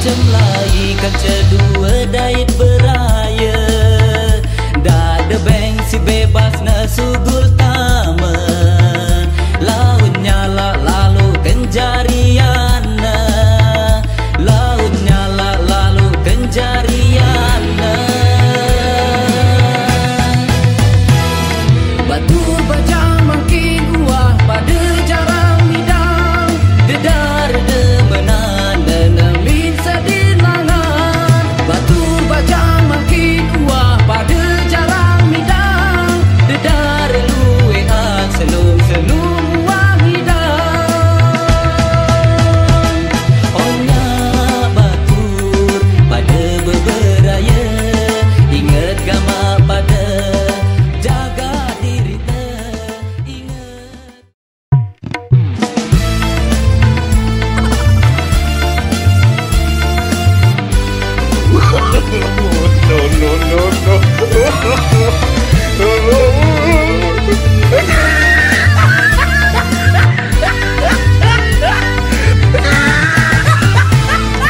Macam lai kaca dua dait beraya, dah ada bengsi bebas na sugul tama. Laut nyala lalu kenjarian, laut nyala lalu kenjarian. Batur bajang makin uah pada jarang midang, dedar demenan denemin sedilangan. Batur bajang makin uah pada jarang midang, dedar luean selum-selum uang hidang. Onya batur pada beberaya, ingat gama pada jaga diri ingat.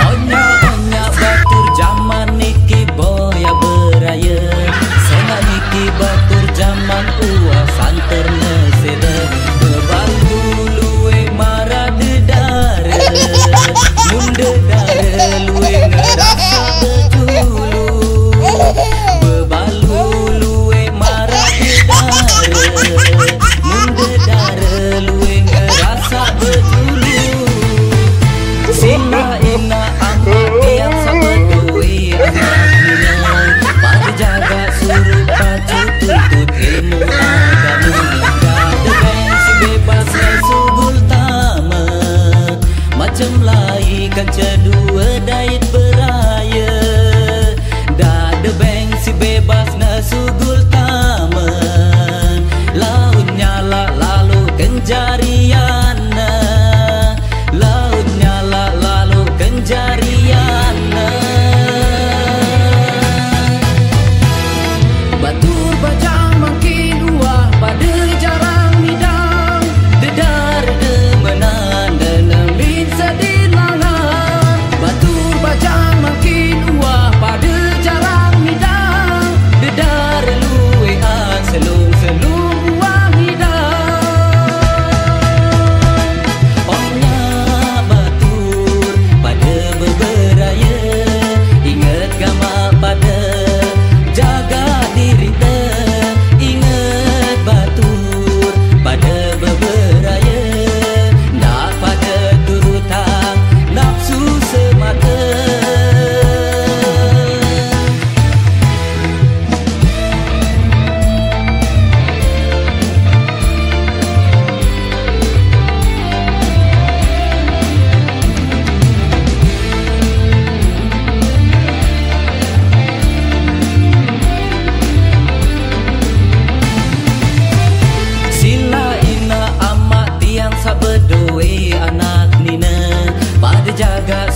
Onya batur zaman niki boya beraya, sengat niki batur zaman uah santer neseda. Kebalu luwe marah dedara, mun dedara luwe ngerasa bejulu. Bebalu luwe marah dedara, mun dedara luwe ngerasa bejulu. Sila ina amat yang sabedoi anak mina, pada jaga suruh pacu tuntut ilmu agama. Ada bengsi bebas sugul tama, macam lai kaca dua dait beraya, dah ada bengsi bebas na sugul tama. Laut nyala lalu kenjarian, laut nyala lalu kenjarian. Batur bajang makin uah pada jarang midang, dedar demenan denemin sedilangan. Batur bajang makin uah pada jarang midang, dedar luean selum-selum uang hidang. Onya batur pada beberaya, ingat gama pada jaga diri ingat. Batur pada beberaya, nak pada turutang nafsu semata. Sila ina amat tiang sabedoi anak nina, pada jaga